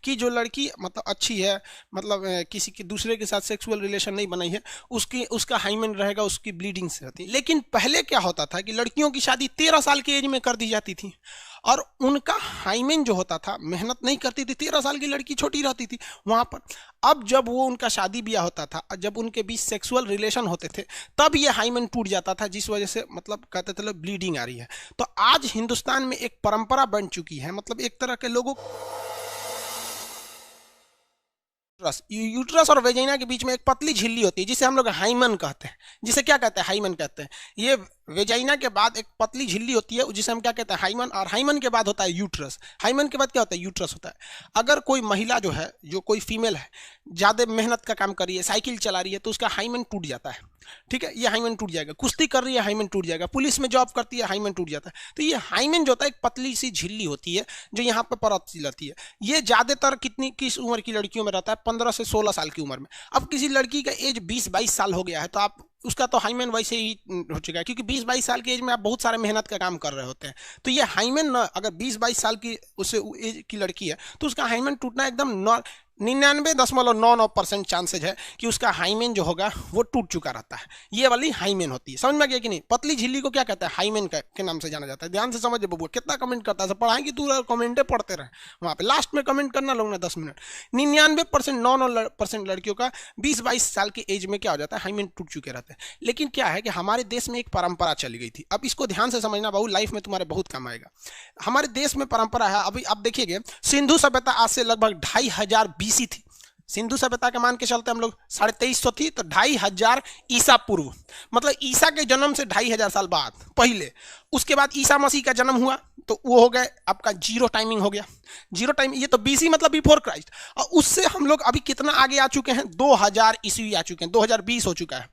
कि जो लड़की मतलब अच्छी है, मतलब किसी के दूसरे के साथ सेक्सुअल रिलेशन नहीं बनाई है, उसका हाइमेन रहेगा, उसकी ब्लीडिंग से होती है। लेकिन पहले क्या होता था कि लड़कियों की शादी 13 साल की एज में कर दी जाती थी और उनका हाइमेन जो होता था, मेहनत नहीं करती थी, 13 साल की लड़की छोटी रहती थी वहां पर। अब जब वो उनका शादी ब्याह होता था, जब उनके बीच सेक्सुअल रिलेशन होते थे, तब ये हाइमेन टूट जाता था, जिस वजह से मतलब कहते थे ब्लीडिंग आ रही है। तो आज हिंदुस्तान में एक परंपरा बन चुकी है, मतलब एक तरह के लोगों, यूट्रस और वेजाइना के बीच में एक पतली झिल्ली होती है जिसे हम लोग हाइमन कहते हैं। जिसे क्या कहते हैं? हाइमन कहते हैं। ये वेजाइना के बाद एक पतली झिल्ली होती है जिसे हम क्या कहते हैं? हाइमन। और हाइमन के बाद होता है यूट्रस। हाइमन के बाद क्या होता है? यूट्रस होता है। अगर कोई महिला जो है, जो कोई फीमेल है, ज्यादा मेहनत का काम कर रही है, साइकिल चला रही है, तो उसका हाइमन टूट जाता है। ठीक है, ये हाइमन टूट जाएगा। कुश्ती कर रही है, हाइमन टूट जाएगा। पुलिस में जॉब करती है, हाइमन टूट जाता है। तो ये हाइमन जो होता है एक पतली सी झिल्ली होती है जो यहाँ पर परत सी रहती है। ये ज्यादातर किस उम्र की लड़कियों में रहता है? 15 से 16 साल की उम्र में। अब किसी लड़की का एज 20-22 साल हो गया है तो आप उसका तो हाइमेन वैसे ही हो चुका है, क्योंकि 20-22 साल की एज में आप बहुत सारे मेहनत का काम कर रहे होते हैं। तो ये हाइमेन ना, अगर 20-22 साल की उससे एज की लड़की है तो उसका हाइमेन टूटना एकदम 99.99% चांसेज है कि उसका हाइमेन जो होगा वो टूट चुका रहता है। ये वाली हाइमेन होती है। समझ में आ गया कि नहीं? पतली झिल्ली को क्या कहता है? हाइमेन के नाम से जाना जाता है। ध्यान से समझ बबुआ। कितना कमेंट करता है? पढ़ाएंगे तू, कमेंटे पढ़ते रहे वहां पे, लास्ट में कमेंट करना लोग ना 10 मिनट। 99% लड़कियों का 20-22 साल की एज में क्या हो जाता है? हाइमेन टूट चुके रहते हैं। लेकिन क्या है कि हमारे देश में एक परंपरा चली गई थी। अब इसको ध्यान से समझना बाबू, लाइफ में तुम्हारे बहुत काम आएगा। हमारे देश में परंपरा है, अभी आप देखिएगा, सिंधु सभ्यता आज से लगभग 2500 बीसी थी। सिंधु सभ्यता के मान के चलते हम लोग 2350 थी, तो 2500 ईसा पूर्व, मतलब ईसा के जन्म से 2500 साल बाद पहले। उसके बाद ईसा मसीह का जन्म हुआ तो वो हो गए आपका जीरो टाइमिंग हो गया। जीरो टाइम, ये तो बीसी मतलब बिफोर क्राइस्ट। और उससे हम लोग अभी कितना आगे आ चुके हैं? 2000 ईस्वी आ चुके हैं, 2020 हो चुका है।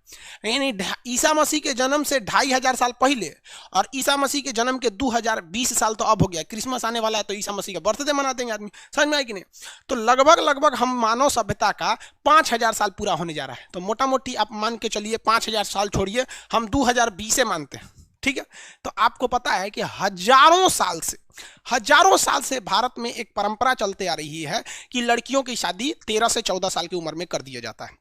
यानी ईसा मसीह के जन्म से 2500 साल पहले और ईसा मसीह के जन्म के 2020 साल तो अब हो गया। क्रिसमस आने वाला है तो ईसा मसीह का बर्थडे मना देंगे आदमी। समझ में आए कि नहीं? तो लगभग हम मानव सभ्यता का 5000 साल पूरा होने जा रहा है। तो मोटा मोटी आप मान के चलिए 5000 साल छोड़िए, हम 2020 मानते हैं। ठीक है, तो आपको पता है कि हजारों साल से भारत में एक परंपरा चलते आ रही है कि लड़कियों की शादी 13 से 14 साल की उम्र में कर दिया जाता है।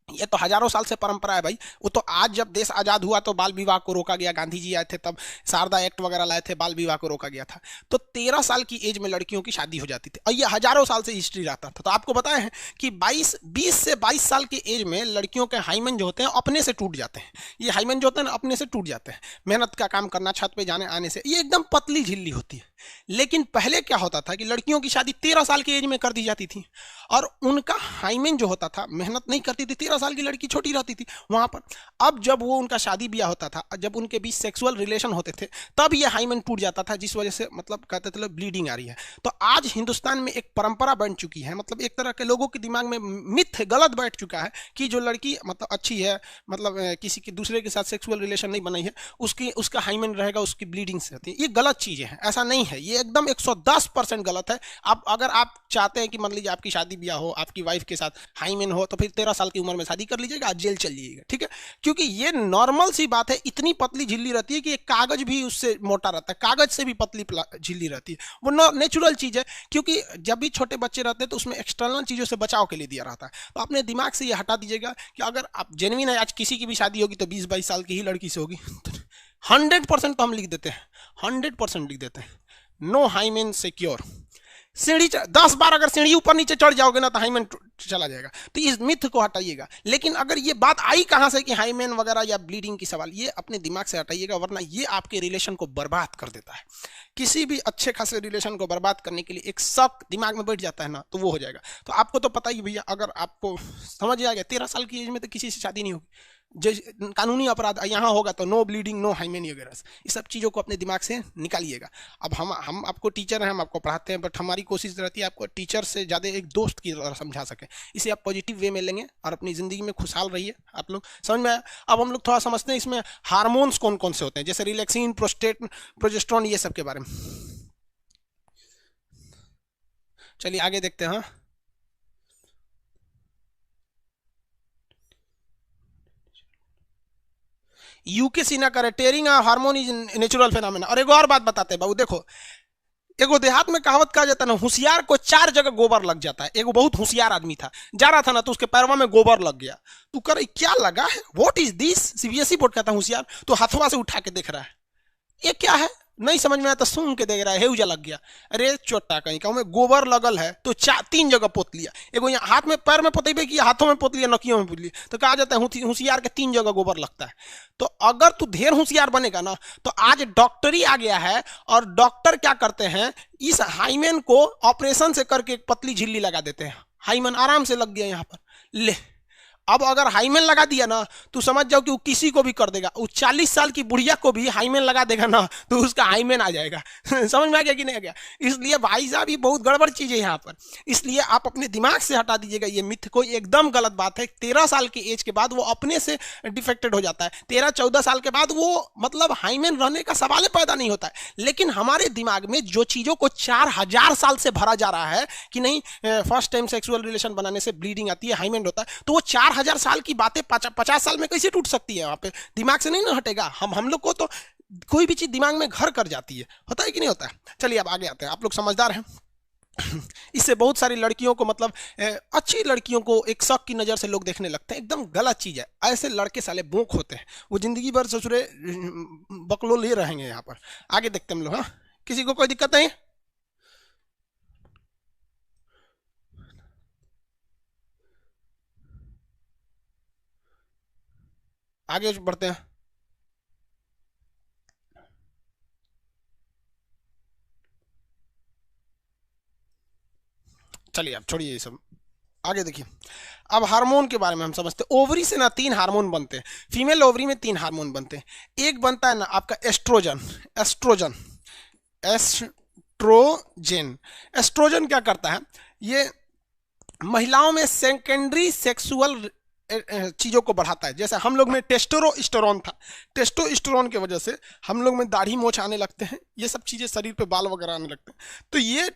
ये तो हजारों साल से परंपरा है भाई। वो तो आज जब देश आजाद हुआ तो बाल विवाह को रोका गया, गांधी जी आए थे तब शारदा एक्ट वगैरह लाए थे, बाल विवाह को रोका गया था। तो 13 साल की एज में लड़कियों की शादी हो जाती थी और ये हजारों साल से हिस्ट्री रहता था। तो आपको पता है कि 20 से 22 साल की एज में लड़कियों के हाइमन जो होते हैं अपने से टूट जाते हैं। ये हाइमन जो होते हैं ना, अपने से टूट जाते हैं। मेहनत का काम करना, छत पे जाने आने से, ये एकदम पतली झिल्ली होती है। लेकिन पहले क्या होता था कि लड़कियों की शादी 13 साल की एज में कर दी जाती थी और उनका हाइमेन जो होता था, मेहनत नहीं करती थी, 13 साल की लड़की छोटी रहती थी वहां पर। अब जब वो उनका शादी ब्याह होता था, जब उनके बीच सेक्सुअल रिलेशन होते थे, तब ये हाइमेन टूट जाता था, जिस वजह से मतलब कहते थे ब्लीडिंग आ रही है। तो आज हिंदुस्तान में एक परंपरा बन चुकी है, मतलब एक तरह के लोगों के दिमाग में मिथ गलत बैठ चुका है कि जो लड़की मतलब अच्छी है, मतलब किसी के दूसरे के साथ सेक्सुअल रिलेशन नहीं बनाई है, उसका हाइमेन रहेगा, उसकी ब्लीडिंग से होती है। ये गलत चीजें हैं, ऐसा नहीं है। ये एकदम 110% गलत है। अगर आप चाहते हैं कि मान लीजिए आपकी शादी ब्याह हो, आपकी वाइफ के साथ हाइमेन हो, तो फिर 13 साल की उम्र में शादी कर लीजिएगा, जेल चल जाइएगा। ठीक है, क्योंकि ये नॉर्मल सी बात है। इतनी पतली झिल्ली रहती है कि एक कागज भी उससे मोटा रहता है, कागज से भी पतली झिल्ली रहती है। वो नेचुरल चीज है, क्योंकि जब भी छोटे बच्चे रहते हैं तो उसमें एक्सटर्नल चीजों से बचाव के लिए दिया रहता है। तो अपने दिमाग से ये हटा दीजिएगा कि अगर आप जेन्युइन है, आज किसी की भी शादी होगी तो 20-22 साल की ही लड़की से होगी। 100% तो हम लिख देते हैं, 100% लिख देते हैं, नो हाइमेन सिक्योर। सीढ़ी 10 बार अगर सीढ़ी ऊपर नीचे चढ़ जाओगे ना तो हाइमेन चला जाएगा। तो इस मिथ को हटाइएगा। लेकिन अगर ये बात आई कहां से कि हाइमेन वगैरह या ब्लीडिंग की सवाल, ये अपने दिमाग से हटाइएगा, वरना ये आपके रिलेशन को बर्बाद कर देता है। किसी भी अच्छे खासे रिलेशन को बर्बाद करने के लिए एक शक दिमाग में बैठ जाता है ना, तो वो हो जाएगा। तो आपको तो पता ही भैया, अगर आपको समझ आ गया 13 साल की एज में तो किसी से शादी नहीं होगी। कानूनी अपराध यहाँ होगा तो नो ब्लीडिंग, नो हाइमेन वगैरह। इस सब चीज़ों को अपने दिमाग से निकालिएगा। अब हम आपको टीचर हैं, हम आपको पढ़ाते हैं, बट हमारी कोशिश रहती है आपको टीचर से ज़्यादा एक दोस्त की तरह समझा सकें। इसे आप पॉजिटिव वे में लेंगे और अपनी ज़िंदगी में खुशहाल रहिए। आप लोग समझ में आया? अब हम लोग थोड़ा समझते हैं इसमें हार्मोन्स कौन कौन से होते हैं, जैसे रिलैक्सिन, प्रोजेस्टेरोन, ये सब के बारे में। चलिए आगे देखते हैं। यूके सीना करे टेयरिंग हार्मोन इज नेचुरल फेनोमेना। और एक और बात बताते हैं बाबू, देखो एगो देहात में कहावत कहा जाता है ना, होशियार को 4 जगह गोबर लग जाता है। एगो बहुत होशियार आदमी था, जा रहा था ना तो उसके पैरवा में गोबर लग गया। तू कर क्या लगा है, what is this? CBSE board का था होशियार, तो हथवा से उठा के देख रहा है, ये क्या है, नहीं समझ में आया तो सूंघ के देख रहा है, हेउजा लग गया। अरे चोटा कहीं का में गोबर लगल है तो 3 जगह पोत लिया। एगो यहाँ हाथ में पैर में पोतेबे किया, हाथों में पोत लिया, नकियों में पोत लिया, तो कहा जाता है होशियार के 3 जगह गोबर लगता है। तो अगर तू ढेर होशियार बनेगा ना, तो आज डॉक्टरी आ गया है, और डॉक्टर क्या करते हैं, इस हाइमेन को ऑपरेशन से करके एक पतली झिल्ली लगा देते हैं। हाइमेन आराम से लग गया यहाँ पर, ले। अब अगर हाइमेन लगा दिया ना, तो समझ जाओ कि वो किसी को भी कर देगा। वो 40 साल की बुढ़िया को भी हाइमेन लगा देगा ना, तो उसका हाइमेन आ जाएगा। समझ में आ गया कि नहीं आ गया? इसलिए भाई साहब ये बहुत गड़बड़ चीज है यहाँ पर। इसलिए आप अपने दिमाग से हटा दीजिएगा ये मिथ को, एकदम गलत बात है। 13 साल की एज के बाद वो अपने से डिफेक्टेड हो जाता है। 13-14 साल के बाद वो मतलब हाइमेन रहने का सवाल पैदा नहीं होता है। लेकिन हमारे दिमाग में जो चीजों को 4000 साल से भरा जा रहा है कि नहीं, फर्स्ट टाइम सेक्सुअल रिलेशन बनाने से ब्लीडिंग आती है, हाइमेन होता है, तो वो 4000 साल की बातें 50 साल में कैसे टूट सकती है? वहां पे दिमाग से नहीं ना हटेगा। हम लोग को तो कोई भी चीज दिमाग में घर कर जाती है, होता है कि नहीं होता है? चलिए अब आगे आते हैं, आप लोग समझदार हैं। इससे बहुत सारी लड़कियों को मतलब अच्छी लड़कियों को एक शक की नजर से लोग देखने लगते हैं, एकदम गलत चीज है। ऐसे लड़के साले बोक होते हैं, वो जिंदगी भर ससुरे बकलो ले रहेंगे। यहाँ पर आगे देखते हैं हम लोग। हाँ, किसी को कोई दिक्कत नहीं? आगे बढ़ते हैं। चलिए अब छोड़िए ये सब, आगे देखिए। अब हार्मोन के बारे में हम समझते हैं। ओवरी से ना 3 हार्मोन बनते हैं, फीमेल ओवरी में 3 हार्मोन बनते हैं। एक बनता है ना आपका एस्ट्रोजन। एस्ट्रोजन एस्ट्रोजन एस्ट्रोजन क्या करता है, ये महिलाओं में सेकेंडरी सेक्सुअल चीजों को बढ़ाता है। जैसे हम लोग में टेस्टोस्टेरोन था, टेस्टोस्टेरोन की वजह से हम लोग में दाढ़ी मोछ आने लगते हैं, ये सब चीजें शरीर पे बाल वगैरह आने लगते हैं। तो ये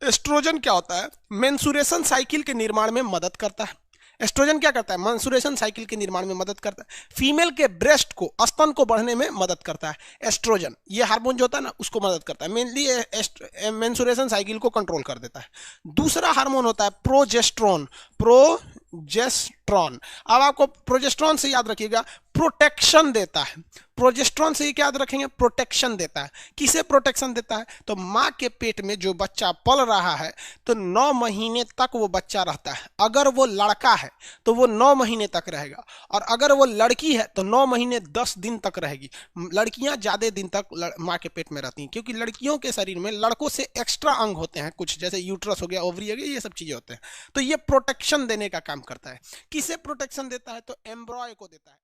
एस्ट्रोजन क्या होता है, मेंसुरेशन साइकिल के निर्माण में मदद करता है। एस्ट्रोजन क्या करता है, मेंसुरेशन साइकिल के निर्माण में मदद करता है। फीमेल के ब्रेस्ट को, स्तन को बढ़ने में मदद करता है एस्ट्रोजन। ये हार्मोन जो होता है ना, उसको मदद करता है, मेनली मेंसुरेशन साइकिल को कंट्रोल कर देता है। दूसरा हार्मोन होता है प्रोजेस्ट्रॉन। प्रोजेस्ट्रॉन, अब आपको प्रोजेस्ट्रॉन से याद रखिएगा, प्रोटेक्शन देता है। प्रोजेस्ट्रॉन से क्या याद रखेंगे, प्रोटेक्शन देता है। किसे प्रोटेक्शन देता है, तो माँ के पेट में जो बच्चा पल रहा है तो 9 महीने तक वो बच्चा रहता है। अगर वो लड़का है तो वो 9 महीने तक रहेगा, और अगर वो लड़की है तो 9 महीने 10 दिन तक रहेगी। लड़कियां ज्यादा दिन तक माँ के पेट में रहती हैं, क्योंकि लड़कियों के शरीर में लड़कों से एक्स्ट्रा अंग होते हैं कुछ, जैसे यूट्रस हो गया, ओवरी हो गया, ये सब चीजें होते हैं। तो ये प्रोटेक्शन देने का काम करता है। किसे प्रोटेक्शन देता है, तो एम्ब्रॉय को देता है।